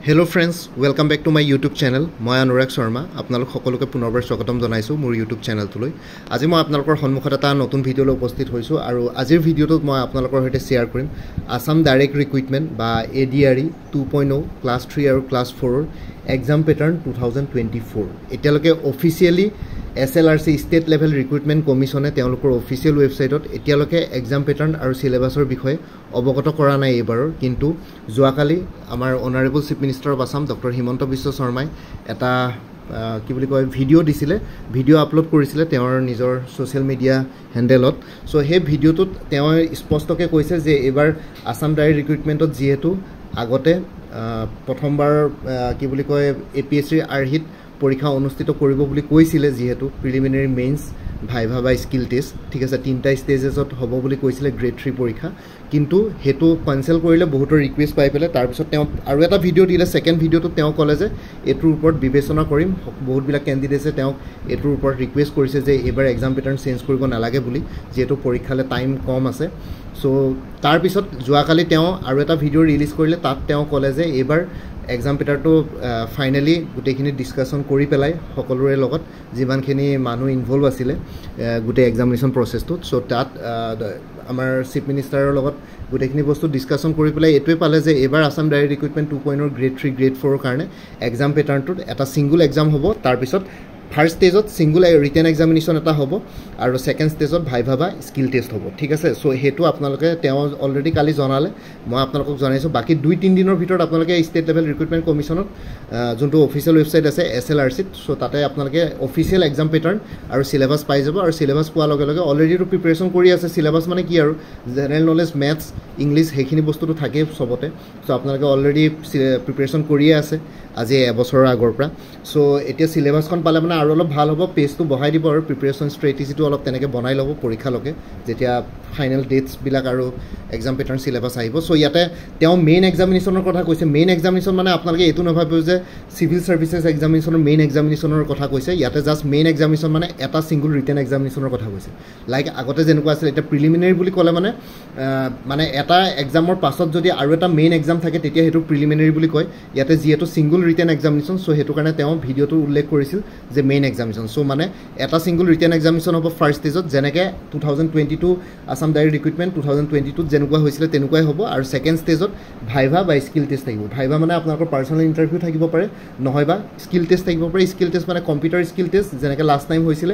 Hello friends, welcome back to my YouTube channel. মই অনুৰাগ শৰ্মা আপোনালোক সকলোকে পুনৰবাৰ স্বাগতম জনাইছো মোৰ YouTube চেনেলটোলৈ। আজি মই আপোনালোকৰ সন্মুখত এটা নতুন ভিডিঅলৈ উপস্থিত হৈছো আৰু আজিৰ ভিডিঅটোত মই আপোনালোকৰ সৈতে শেয়াৰ কৰিম আসাম ডাইৰেক্ট ৰিক্ৰুটমেন্ট বা ADRE 2.0 ক্লাছ 3 আৰু ক্লাছ 4 ৰ এক্সাম প্যাটাৰ্ন 2024 এতিয়ালৈকে অফিচিয়ালি SLRC State Level Recruitment Commission তেওঁলোকৰ অফিচিয়েল ৱেবছাইটত এতিয়ালৈকে এক্সাম প্যাটাৰ্ন আৰু সিলেবাছৰ বিষয়ে অৱগত কৰা নাই এবাৰৰ কিন্তু যোৱাকালি আমাৰ honourable chief minister of Assam doctor Himanta Biswa শৰ্মাই এটা কি বুলি কয় ভিডিঅ' দিছিলে ভিডিঅ' আপলোড কৰিছিলে তেওঁৰ নিজৰ সোশ্যাল মিডিয়া হেণ্ডেলত সো সেই ভিডিঅ'টোত তেওঁ স্পষ্টকৈ কৈছে যে এবাৰ আসাম ডাইৰেক্ট ৰিক্ৰুটমেন্টত যেহেতু আগতে প্ৰথমবাৰ কি বুলি কয় APSC আৰহিত পৰীক্ষা অনুষ্ঠিত কৰিব বুলি কৈছিলে যেহেতু প্ৰিলিমিনাৰী মেইনছ ভাইভা বা স্কিল টেষ্ট ঠিক আছে তিনটা ষ্টেজেছত হ'ব বুলি কৈছিলে গ্ৰেড 3 পৰীক্ষা কিন্তু হেতু কেনসেল কৰিলে বহুতৰ ৰিকুৱেষ্ট পাই পেলে তাৰ পিছত তেওঁ আৰু এটা ভিডিঅ' দিলে সেকেন্ড ভিডিঅ'টো তেওঁ ক'লে যে এটোৰ ওপৰত বিবেচনা কৰিম বহুত বিলাক ক্যান্ডিডেটে তেওঁ এটোৰ ওপৰত ৰিকুৱেষ্ট কৰিছে যে এবাৰ এক্সাম প্যাটাৰ্ন চেঞ্জ কৰিব নালাগে বুলি যেহেতু পৰীক্ষালে টাইম কম আছে সো তাৰ পিছত যোৱাকালি তেওঁ আৰু এটা ভিডিঅ' ৰিলিজ কৰিলে তাত তেওঁ ক'লে যে এবাৰ এক্সাম প্যাটাৰ্নটো ফাইনালি গুটেখিনি ডিসকাশন কৰি পেলাই সকলোৰে লগত যিমানখিনি মানুহ ইনভলভ আছিল গুটে এক্সামিনেশন প্ৰসেছটো সো তাত আমাৰ চিফ মিনিষ্টাৰৰ লগত গুটেখিনি বস্তু ডিসকাশন কৰি পেলাই এটোৱে পালে যে এবাৰ আসাম ডাইৰেক্ট ৰিক্ৰুটমেন্ট 2.0 ৰ গ্ৰেড 3 গ্ৰেড 4 ৰ কাৰণে এক্সাম প্যাটাৰ্নটো এটা সিঙ্গল এক্সাম হ'ব তাৰ পিছত ফাৰ্স্ট স্টেজত সিঙ্গল ৰিটেন এক্সামিনেশন এটা হ'ব আৰু সেকেন্ড স্টেজত ভাইভা বা স্কিল টেষ্ট হ'ব ঠিক আছে সো হেতু আপোনালোকে তেওঁ অলৰেডি কালি জনালে মই আপোনালোকক জনাইছো বাকি 2-3 দিনৰ ভিতৰত আপোনালোকে ষ্টেট লেভেল ৰিক্ৰুটমেন্ট কমিশনত যোনটো অফিচিয়েল ৱেবছাইট আছে SLRC সো তাতে আপোনালোকে অফিচিয়েল এক্সাম প্যাটাৰ্ন আৰু সিলেবাস পাই যাব আৰু সিলেবাস পোৱা লগে লগে অলৰেডি টো প্ৰিপাৰেচন কৰি আছে সিলেবাস মানে কি আৰু জেনাৰেল নলেজ মেথছ ইংলিশ হেখিনি বস্তুটো থাকে সবতে সো আপোনালোকে অলৰেডি প্ৰিপাৰেচন কৰিয়ে আছে আজি এবছৰৰ আগৰ পৰা সো এতিয়া সিলেবাসখন পালে মানে আৰু অলপ ভাল হ'ব পেজটো বহাই দিব আৰু প্ৰিপাৰেচন ষ্ট্ৰেটেজিটো অলপ তেনেকে বনাই ল'ব পৰীক্ষালৈকে যেতিয়া ফাইনাল ডেটস বিলাক আৰু এক্সাম প্যাটাৰ্ন সিলেবাস আহিব সো ইয়াতে তেওঁ মেইন এক্সামিনেশনৰ কথা কৈছে মেইন এক্সামিনেশন মানে আপোনালোকে এটো নভাবিব যে সিভিল সাৰ্ভিসেছ এক্সামিনেশনৰ মেইন এক্সামিনেশনৰ কথা কৈছে ইয়াতে জাস্ট মেইন এক্সামিনেশন মানে এটা সিঙ্গল ৰিটেন এক্সামিনেশনৰ কথা কৈছে লাইক আগতে যেনেকুৱা আছিল এটা প্ৰিলিমিনাৰী বুলি ক'লে মানে এটা এক্সামৰ পাছত যদি আৰু এটা মেইন এক্সাম থাকে তেতিয়া হেতু প্ৰিলিমিনাৰী বুলি কয় ইয়াতে যেহেতু সিঙ্গল ৰিটেন এক্সামিনেশন সো হেতু কাৰণে তেওঁ ভিডিঅটো উল্লেখ কৰিছিল যে মেইন এক্সামিনেশন সো মানে এটা সিঙ্গল ৰিটেন এক্সামিনেশন হ'ব ফাৰ্স্ট স্টেজত যেনেকে 2022 আসাম ডাইৰেক্ট ৰিক্ৰুটমেন্ট 2022 যেনেকুৱা হৈছিল তেনেকুৱাই হ'ব আৰু সেকেন্ড স্টেজত ভাইভা বা স্কিল টেষ্ট থাকিব ভাইভা মানে আপোনালোকৰ পাৰ্সোনাল ইন্টাৰভিউ থাকিব পাৰে নহয়বা স্কিল টেষ্ট থাকিব পাৰে স্কিল টেষ্ট মানে কম্পিউটাৰ স্কিল টেষ্ট যেনেকে লাষ্ট টাইম হৈছিল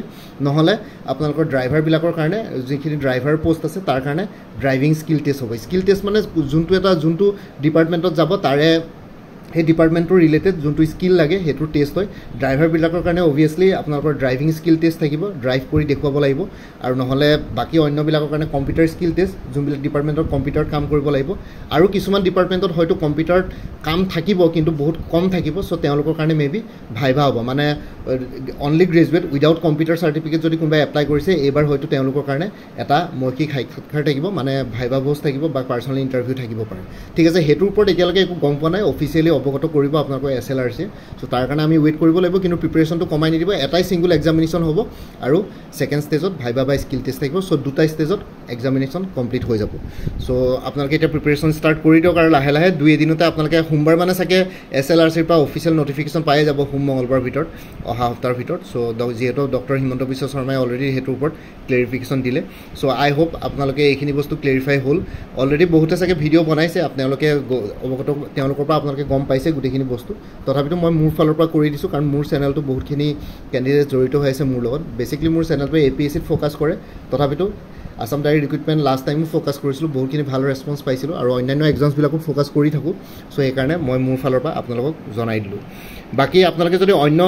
নহলে আপোনালোকৰ ড্ৰাইভাৰ বিলাকৰ কাৰণে যিখিনি ড্ৰাইভাৰ পোষ্ট আছে তাৰ কাৰণে ড্ৰাইভিং স্কিল টেষ্ট হ'ব স্কিল টেষ্ট মানে যোনটো ডিপাৰ্টমেন্টত যাব তাৰে সেই ডিপাৰ্টমেন্টৰ ৰিলেটেড যোনটো স্কিল লাগে হেতু টেষ্ট হয় ড্ৰাইভাৰ বিলাকৰ কাৰণে অবিয়াসলি আপোনালোকৰ ড্ৰাইভিং স্কিল টেষ্ট থাকিব ড্ৰাইভ কৰি দেখুৱাব লাগিব আৰু নহলে বাকি অন্য বিলাকৰ কাৰণে কম্পিউটাৰ স্কিল টেষ্ট যোনবিলাক ডিপাৰ্টমেন্টৰ কম্পিউটাৰ কাম কৰিব লাগিব আৰু কিছুমান ডিপাৰ্টমেন্টত হয়তো কম্পিউটাৰ কাম থাকিব কিন্তু বহুত কম থাকিব সো তেওঁলোকৰ কাৰণে মেবি ভাইভা হ'ব মানে only graduate without computer certificate যদি কোনোবাই এপ্লাই কৰিছে এবাৰ হয়তো তেওঁলোকৰ কাৰণে এটা মৌখিক সাক্ষাৎকাৰ থাকিব মানে ভাইভা ভোজ থাকিব বা পাৰ্সোনাল ইন্টাৰভিউ থাকিব পাৰে ঠিক আছে হেতুৰ ওপৰত এতিয়ালৈকে একো গম পোৱা নাই অফিচিয়েলি অৱগত কৰিব আপোনালোকৰ SLRC সো তাৰ কাৰণে আমি ওয়েট কৰিব লাগিব কিন্তু প্ৰিপাৰেচনটো কমাই নিদিব এটাই সিঙ্গল এক্সামিনেশন হ'ব আৰু সেকেন্ড স্টেজত ভাইভা বা স্কিল টেষ্ট থাকিব সো দুটা স্টেজত এক্সামিনেশন কমপ্লিট হৈ যাব সো আপোনালোকে এটা প্ৰিপাৰেচন ষ্টাৰ্ট কৰি দিয়ক আৰু লাহে লাহে 2 দিনতে আপোনালোকে সোমবাৰ মানে সাকে SLRC ৰ পৰা অফিচিয়েল নটিফিকেশন পাই যাব সোম মঙ্গলবাৰ ভিতৰত অহা সপ্তাহৰ ভিতৰত সো যেহেতু ডক্টৰ হিমন্ত বিশ্ব শৰ্মাই অলৰেডি হেতুৰ ওপৰত ক্লেৰিফিকেশন দিলে সো আই হোপ আপোনালোকে এইখিনি বস্তু ক্লেৰিফাই হ'ল অলৰেডি বহুতে সাকে ভিডিঅ' বনাইছে আপোনালোকে অৱগত তেওঁলোকৰ পৰা আপোনালোকে গম পাইছে গুটেখিনি বস্তু তথাপিতো মই মোৰ ফালৰ পৰা কৰি দিছো কাৰণ মোৰ চেনেলটো বহুতখিনি ক্যান্ডিডেট জড়িত হৈ আছে মোৰ লগত বেসিক্যালি মোৰ চেনেলটো APSC ফোকাস কৰে তথাপিতো আসাম ডাইৰেক্ট ৰিক্ৰুটমেন্ট লাষ্ট টাইমো ফোকাস কৰিছিলো বহুতখিনি ভাল ৰেসপন্স পাইছিলো আৰু অন্যান্য এক্সামছ বিলাকো ফোকাস কৰি থাকো সো এই কাৰণে মই মোৰ ফালৰ পৰা আপোনালোকক জনাই দিলো বাকি আপোনালোকে যদি অন্য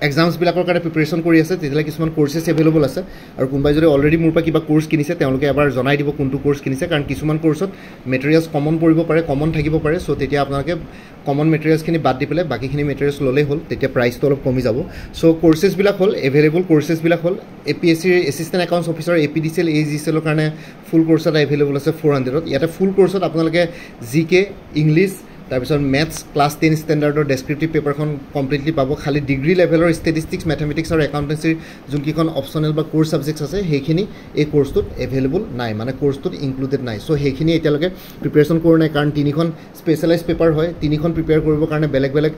এক্সামছ বিলাকৰ কাৰণে প্ৰিপাৰেচন কৰি আছে তেতিয়ালে কিছুমান কোৰ্सेছ এভেইলেবল আছে আৰু কোনবাই যদি অলৰেডি মোৰ পৰা কিবা কোৰ্স কিনিছে তেওঁলোকে এবাৰ জনাই দিব কোনটো কোৰ্স কিনিছে কাৰণ কিছুমান কোৰ্সত মেটেৰিয়েলছ কমন পৰিব পাৰে কমন থাকিব পাৰে সো তেতিয়া আপোনালোকে কমন মেটেৰিয়েলছ খিনি বাদ দি পেলাই বাকিখিনি মেটেৰিয়েলছ ললে হ'ল তেতিয়া প্ৰাইসটো অলপ কমি যাব সো কোৰ্সেছ বিলাক হ'ল এভেইলেবল কোৰ্সেছ বিলাক হ'ল APSC assistant accounts officer APDCL AGCL ৰ কাৰণে ফুল কোৰ্স এটা এভেইলেবল আছে 400 ত ইয়াতে ফুল কোৰ্সত আপোনালোকে GK ইংলিশ তাৰপিছত মেথছ ক্লাছ 10 ষ্টেণ্ডাৰ্ডৰ ডেছক্ৰিপটিভ পেপাৰখন কমপ্লিটলি পাব খালি ডিগ্ৰী লেভেলৰ ষ্টেটিষ্টিক্স মেথমেটিক্স আৰু একাউণ্টেঞ্চিৰ যোনকেইখন অপশ্যনেল বা কোৰ্ছ ছাবজেক্টছ আছে সেইখিনি এই কোৰ্ছটোত এভেইলেবল নাই মানে কোৰ্ছটোত ইনক্লুডেড নাই চ' সেইখিনি এতিয়ালৈকে প্ৰিপেৰেশ্যন কৰা নাই কাৰণ তিনিখন স্পেচিয়েলাইজ পেপাৰ হয় তিনিখন প্ৰিপেয়াৰ কৰিবৰ কাৰণে বেলেগ বেলেগ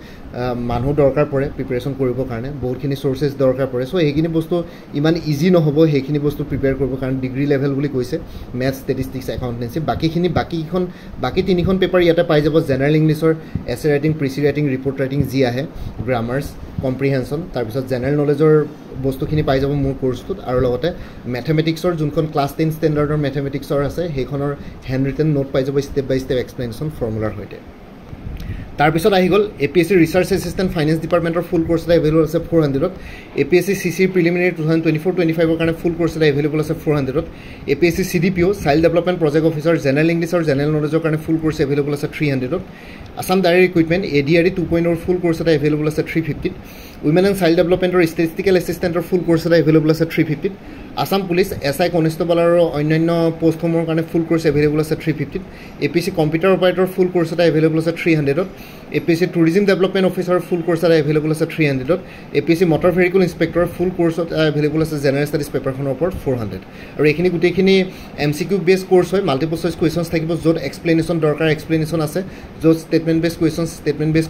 মানুহ দৰকাৰ পৰে প্ৰিপেৰেশ্যন কৰিবৰ কাৰণে বহুতখিনি চ'ৰ্চেছ দৰকাৰ পৰে চ' সেইখিনি বস্তু ইমান ইজি নহ'ব সেইখিনি বস্তু প্ৰিপেয়াৰ কৰিবৰ কাৰণে ডিগ্ৰী লেভেল বুলি কৈছে মেথছ ষ্টেটিষ্টিক্স একাউণ্টেঞ্চি বাকী তিনিখন পেপাৰ ইয়াতে পাই যাব জেনেৰেল ইংলিছৰ এছে ৰাইটিং প্ৰিচি ৰাইটিং ৰিপৰ্ট ৰাইটিং যি আহে গ্ৰামাৰ্ছ কম্প্ৰিহেনশ্যন তাৰপিছত জেনেৰেল নলেজৰ বস্তুখিনি পাই যাব মোৰ কোৰ্ছটোত আৰু লগতে মেথমেটিক্সৰ যোনখন ক্লাছ 10 ষ্টেণ্ডাৰ্ডৰ মেথমেটিক্সৰ আছে সেইখনৰ হেণ্ড ৰিটেন নোট পাই যাব ষ্টেপ বাই ষ্টেপ এক্সপ্লেনেশ্যন ফৰ্মুলাৰ সৈতে তাৰপিছত আহি গ'ল APSC ৰিচাৰ্চ এছিষ্টেণ্ট ফাইনেন্স ডিপাৰ্টমেণ্টৰ ফুল কোৰ্ছ এটা এভেইলেবল আছে 400ত APSC CC প্ৰিলিমিনাৰী 2024-25ৰ কাৰণে ফুল কোৰ্ছ এটা এভেইলেবল আছে 400ত APSC CDPO child development project officer general English আৰু জেনেৰেল নলেজৰ কাৰণে ফুল কোৰ্ছ এভেইলেবল আছে 300ত Assam direct recruitment ADRE 2.0 full course এটা এভেইলেবল আছে 350ত উইমেন এণ্ড চাইল্ড ডেভেলপমেণ্টৰ ষ্টেটিষ্টিকেল এছিষ্টেণ্টৰ ফুল কোৰ্ছ এটা এভেইলেবল আছে 350ত আছাম পুলিচ SI কনষ্টেবল আৰু অন্যান্য পোষ্টসমূহৰ কাৰণে ফুল কোৰ্ছ এভেইলেবল আছে 350ত APSC কম্পিউটাৰ অপাৰেটৰ ফুল কোৰ্ছ এটা এভেইলেবল আছে 300ত APSC টুৰিজম ডেভেলপমেণ্ট অফিচাৰ ফুল কোৰ্ছ এটা এভেইলেবল আছে 300ত APSC মটৰ ভেহিকুল ইনস্পেক্টৰ ফুল কোৰ্ছ এটা এভেইলেবল আছে জেনেৰেল ষ্টাডিজ পেপাৰখনৰ ওপৰত 400 আৰু এইখিনি গোটেইখিনি MCQ বেছ কোৰ্ছ হয় মাল্টিপল চইচ কুৱেশ্যনছ থাকিব য'ত এক্সপ্লেনেশ্যন দৰকাৰ এক্সপ্লেনেশ্যন আছে য'ত ষ্টেটমেণ্ট বেছ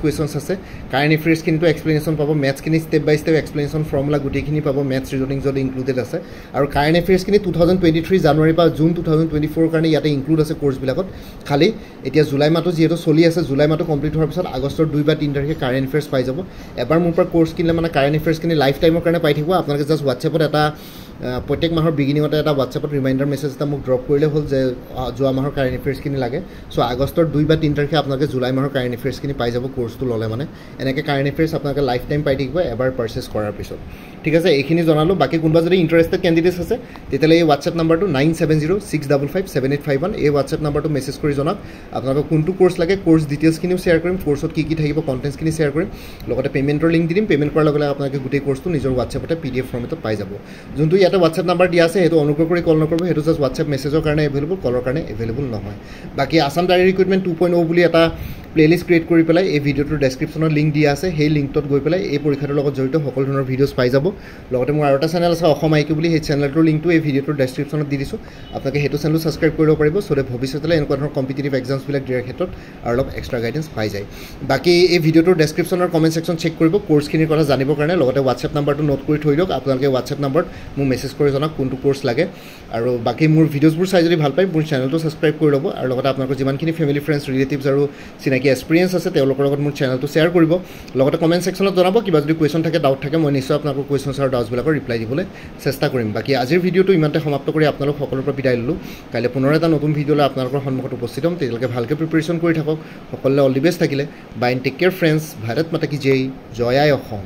কুৱেশ্যনছ আছে কাৰেণ্ট এফেয়াৰ্ছখিনিতো এক্সপ্লেনেশ্যন পাব মেথছখিনি ষ্টেপ বাই ষ্টেপ এক্সপ্লেনেশ্যন ফৰ্মুলা গোটেইখিনি পাব মেথছ ৰিজনিং য'ত ইনক্লুডেড আছে আৰু কাৰেণ্ট এফেয়াৰ্ছখিনি 2023 জানুৱাৰী পৰা জুন 2024 কাৰণে ইয়াতে ইনক্লুড আছে কোৰ্ছবিলাকত খালি এতিয়া জুলাই মাহটো যিহেতু চলি আছে জুলাই মাহটো কমপ্লিট হোৱাৰ পিছত আগষ্টৰ 2 বা 3 তাৰিখে কাৰেণ্ট এফেয়াৰ্ছ পাই যাব এবাৰ মোৰ পৰা কোৰ্ছ কিনিলে মানে কাৰেণ্ট এফেয়াৰ্ছখিনি লাইফ টাইমৰ কাৰণে পাই থাকিব আপোনালোকে জাষ্ট হোৱাটছএপত এটা প্ৰত্যেক মাহৰ বিগিনিঙতে এটা হোৱাটছএপত ৰিমাইণ্ডাৰ মেছেজ এটা মোক ড্ৰপ কৰিলে হ'ল যে যোৱা মাহৰ কাৰেণ্ট এফেয়াৰ্ছখিনি লাগে চ' আগষ্টৰ 2 বা 3 তাৰিখে আপোনালোকে জুলাই মাহৰ কাৰেণ্ট এফেয়াৰ্ছখিনি পাই যাব কোৰ্ছটো ল'লে মানে এনেকৈ কাৰেণ্ট এফেয়াৰ্ছ আপোনালোকে লাইফ টাইম পাই থাকিব এবাৰ পাৰ্চেছ কৰাৰ পিছত ঠিক আছে এইখিনি জনালোঁ বাকী কোনোবা যদি ইণ্টাৰেষ্টেড কেণ্ডিডেটছ আছে তেতিয়াহ'লে এই হোৱাটছএপ নাম্বাৰটো 9706557851 এই হোৱাটছএপ নাম্বাৰটো মেছেজ কৰি জনাওক আপোনালোকক কোনটো কোৰ্ছ লাগে কোৰ্ছ ডিটেইলছখিনিও শ্বেয়াৰ কৰিম কোৰ্ছত কি কি থাকিব কণ্টেণ্টছখিনি শ্বেয়াৰ কৰিম লগতে পে'মেণ্টৰ লিংক দি দিম পে'মেণ্ট কৰাৰ লগে লগে আপোনালোকে গোটেই কোৰ্ছটো নিজৰ হোৱাটছএপতে PDF ফৰ্মেটত পাই যাব যোনটো ইয়াতে হোৱাটছএপ নাম্বাৰ দিয়া আছে সেইটো অনুগ্ৰহ কৰি কল নকৰিব সেইটো জাষ্ট হোৱাটছএপ মেছেজৰ কাৰণে এভেইলেবল কলৰ কাৰণে এভেইলেবল নহয় বাকী আছাম ডায়েৰী ৰিক্ৰুইটমেণ্ট 2.0 বুলি এটা প্লেলিষ্ট ক্ৰিয়েট কৰি পেলাই এই ভিডিঅ'টোৰ ডেছক্ৰিপশ্যনত লিংক দিয়া আছে সেই লিংকটোত গৈ পেলাই এই পৰীক্ষাটোৰ লগত জড়িত সকলো ধৰণৰ ভিডিঅ'ছ পাই যাব লগতে মোৰ আৰু এটা চেনেল আছে অসম IQ বুলি সেই চেনেলটোৰ লিংকটো এই ভিডিঅ'টোৰ ডেছক্ৰিপশ্যনত দি দিছোঁ আপোনালোকে সেইটো চেনেলো ছাবস্ক্ৰাইব কৰিব পাৰিব চ' যে ভৱিষ্যতলৈ এনেকুৱা ধৰণৰ কম্পিটিটিভ এক্সামছবিলাক দিয়াৰ ক্ষেত্ৰত আৰু অলপ এক্সট্ৰা গাইডেঞ্চ পাই যায় বাকী এই ভিডিঅ'টোৰ ডেছক্ৰিপশ্যনৰ কমেণ্ট ছেকশ্যন চেক কৰিব কোৰ্ছখিনিৰ কথা জানিবৰ কাৰণে লগতে হোৱাটছএপ নাম্বাৰটো নোট কৰি থৈ দিয়ক আপোনালোকে হোৱাটছএপ নাম্বাৰত মোক মেছেজ কৰি জনাওক কোনটো কোৰ্ছ লাগে আৰু বাকী মোৰ ভিডিঅ'ছবোৰ চাই যদি ভাল পায় মোৰ চেনেলটো ছাবস্ক্ৰাইব কৰি ল'ব আৰু লগতে আপোনালোকৰ যিমানখিনি ফেমিলি ফ্ৰেণ্ডছ ৰিলেটিভছ আৰু চিনাকি এক্সপিৰিয়েঞ্চ আছে তেওঁলোকৰ লগত মোৰ চেনেলটো শ্বেয়াৰ কৰিব লগতে কমেণ্ট ছেকশ্যনত জনাব কিবা যদি কুৱেশ্যন থাকে ডাউট থাকে মই নিশ্চয় আপোনালোকৰ কুৱেশ্যনছ আৰু ডাউটছবিলাকৰ ৰিপ্লাই দিবলৈ চেষ্টা কৰিম বাকী আজিৰ ভিডিঅ'টো ইমানতে সমাপ্ত কৰি আপোনালোক সকলোৰে পৰা বিদায় ল'লোঁ কাইলৈ পুনৰ এটা নতুন ভিডিঅ'লৈ আপোনালোকৰ সন্মুখত উপস্থিত হ'ম তেতিয়ালৈকে ভালকৈ প্ৰিপেৰেশ্যন কৰি থাকক সকলোলৈ অল দি বেষ্ট থাকিলে bye take care friends Bharat মাতা কি জয় আই অসম